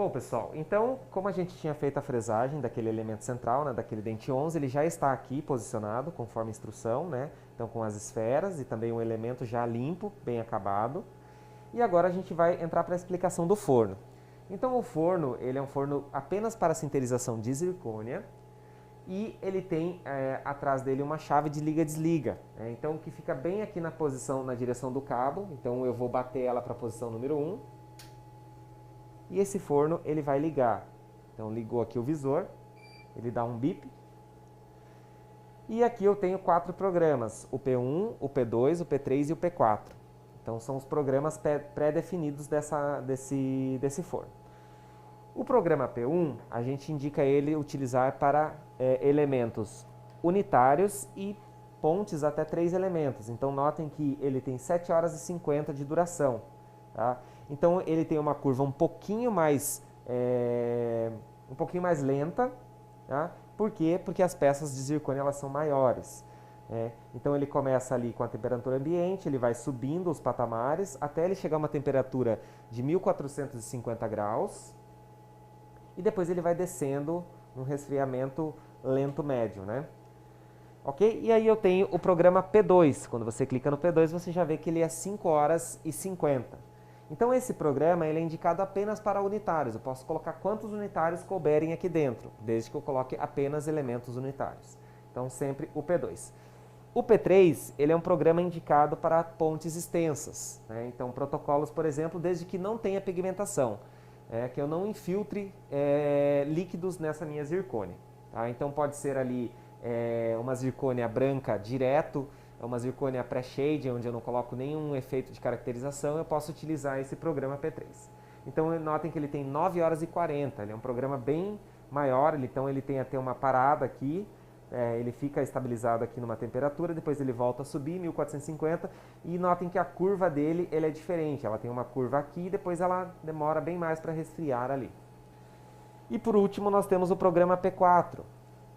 Bom, pessoal, então, como a gente tinha feito a fresagem daquele elemento central, né, daquele dente 11, ele já está aqui posicionado conforme a instrução, né? Então, com as esferas e também um elemento já limpo, bem acabado. E agora a gente vai entrar para a explicação do forno. Então, o forno, ele é um forno apenas para sinterização de zircônia e ele tem atrás dele uma chave de liga-desliga, né? Então, que fica bem aqui na posição, na direção do cabo. Então, eu vou bater ela para a posição número 1. E esse forno ele vai ligar. Então ligou aqui o visor, ele dá um bip. E aqui eu tenho 4 programas, o P1, o P2, o P3 e o P4. Então são os programas pré-definidos desse forno. O programa P1, a gente indica ele utilizar para elementos unitários e pontes até 3 elementos. Então notem que ele tem 7 horas e 50 de duração. Tá? Então ele tem uma curva um pouquinho mais lenta, tá? Por quê? Porque as peças de zircônia elas são maiores. Então ele começa ali com a temperatura ambiente, ele vai subindo os patamares até ele chegar a uma temperatura de 1450 graus e depois ele vai descendo um resfriamento lento médio, né? Ok? E aí eu tenho o programa P2. Quando você clica no P2, você já vê que ele é 5 horas e 50. Então esse programa ele é indicado apenas para unitários. Eu posso colocar quantos unitários couberem aqui dentro, desde que eu coloque apenas elementos unitários. Então sempre o P2. O P3 ele é um programa indicado para pontes extensas, né? Então protocolos, por exemplo, desde que não tenha pigmentação, que eu não infiltre líquidos nessa minha zircônia. Tá? Então pode ser ali uma zircônia branca direto, uma zircônia pré-shade, onde eu não coloco nenhum efeito de caracterização, eu posso utilizar esse programa P3. Então notem que ele tem 9 horas e 40, ele é um programa bem maior, então ele tem até uma parada aqui, ele fica estabilizado aqui numa temperatura, depois ele volta a subir, 1450, e notem que a curva dele é diferente, ela tem uma curva aqui e depois ela demora bem mais para resfriar ali. E por último nós temos o programa P4.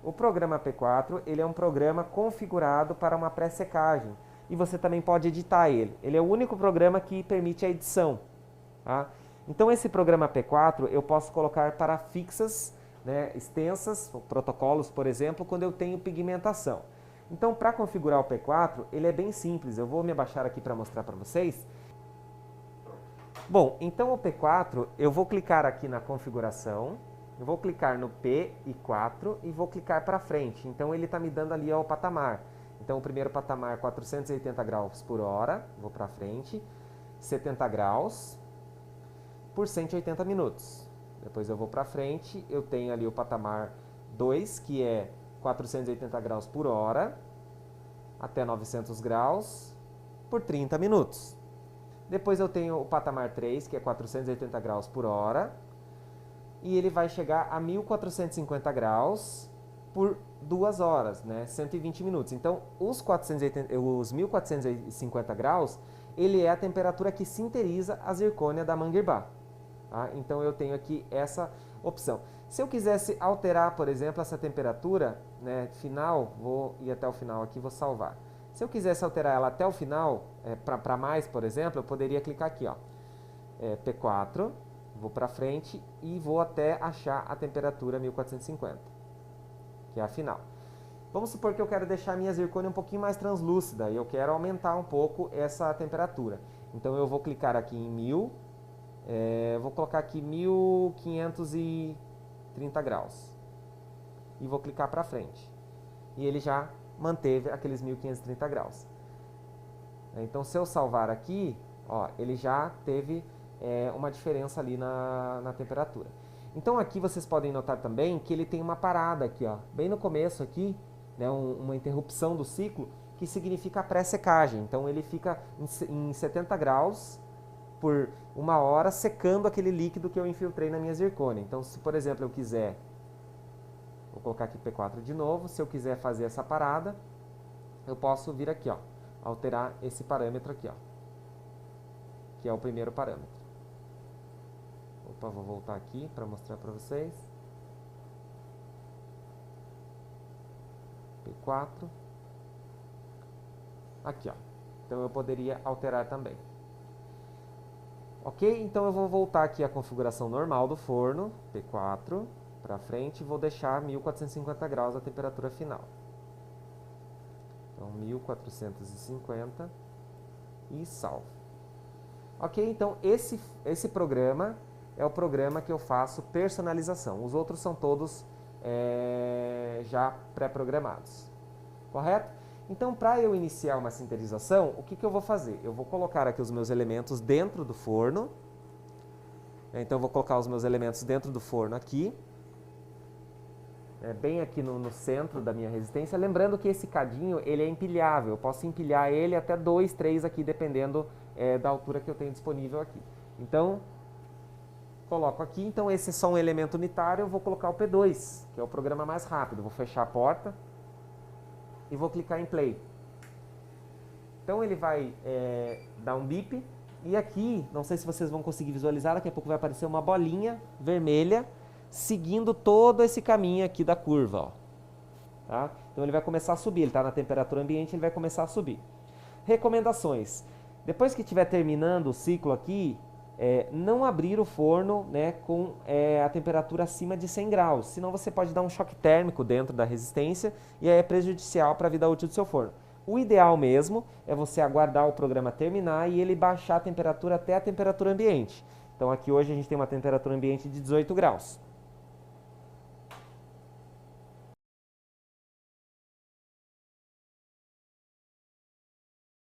O programa P4 ele é um programa configurado para uma pré-secagem e você também pode editar ele. Ele é o único programa que permite a edição. Tá? Então esse programa P4 eu posso colocar para fixas, né, extensas, protocolos, por exemplo, quando eu tenho pigmentação. Então para configurar o P4 ele é bem simples. Eu vou me abaixar aqui para mostrar para vocês. Bom, então o P4 eu vou clicar aqui na configuração. Eu vou clicar no P e 4 e vou clicar para frente. Então ele está me dando ali o patamar. Então o primeiro patamar 480 graus por hora, vou para frente, 70 graus por 180 minutos. Depois eu vou para frente, eu tenho ali o patamar 2, que é 480 graus por hora, até 900 graus por 30 minutos. Depois eu tenho o patamar 3, que é 480 graus por hora, e ele vai chegar a 1450 graus por 2 horas, né? 120 minutos. Então, os 1450 graus, ele é a temperatura que sinteriza a zircônia da Manguirbá. Tá? Então, eu tenho aqui essa opção. Se eu quisesse alterar, por exemplo, essa temperatura, né, final, vou ir até o final aqui, vou salvar. Se eu quisesse alterar ela até o final, para mais, por exemplo, eu poderia clicar aqui, ó, P4, vou para frente e vou até achar a temperatura 1450, que é a final. Vamos supor que eu quero deixar a minha zircônia um pouquinho mais translúcida e eu quero aumentar um pouco essa temperatura. Então eu vou clicar aqui em 1000, vou colocar aqui 1530 graus e vou clicar para frente. E ele já manteve aqueles 1530 graus. Então se eu salvar aqui, ó, ele já teve uma diferença ali na temperatura. Então aqui vocês podem notar também que ele tem uma parada aqui, ó, bem no começo aqui, né, uma interrupção do ciclo, que significa a pré-secagem. Então ele fica em 70 graus por 1 hora secando aquele líquido que eu infiltrei na minha zircônia. Então se, por exemplo, eu quiser, vou colocar aqui P4 de novo, se eu quiser fazer essa parada, eu posso vir aqui, ó, alterar esse parâmetro aqui, ó, que é o primeiro parâmetro. Opa, vou voltar aqui para mostrar para vocês. P4. Aqui, ó. Então eu poderia alterar também. Ok? Então eu vou voltar aqui à configuração normal do forno, P4, para frente, e vou deixar 1450 graus a temperatura final. Então 1450 e salvo. Ok? Então esse programa é o programa que eu faço personalização. Os outros são todos já pré-programados. Correto? Então, para eu iniciar uma sinterização, o que eu vou fazer? Eu vou colocar aqui os meus elementos dentro do forno. Então, eu vou colocar os meus elementos dentro do forno aqui. Bem aqui no centro da minha resistência. Lembrando que esse cadinho ele é empilhável. Eu posso empilhar ele até 2, 3 aqui, dependendo da altura que eu tenho disponível aqui. Então, coloco aqui. Então, esse é só um elemento unitário. Eu vou colocar o P2, que é o programa mais rápido. Vou fechar a porta e vou clicar em play. Então ele vai dar um bip e aqui, não sei se vocês vão conseguir visualizar, daqui a pouco vai aparecer uma bolinha vermelha seguindo todo esse caminho aqui da curva, ó. Tá? Então ele vai começar a subir, ele está na temperatura ambiente, ele vai começar a subir. Recomendações: depois que estiver terminando o ciclo aqui, não abrir o forno, né, com a temperatura acima de 100 graus, senão você pode dar um choque térmico dentro da resistência e aí é prejudicial para a vida útil do seu forno. O ideal mesmo é você aguardar o programa terminar e ele baixar a temperatura até a temperatura ambiente. Então aqui hoje a gente tem uma temperatura ambiente de 18 graus.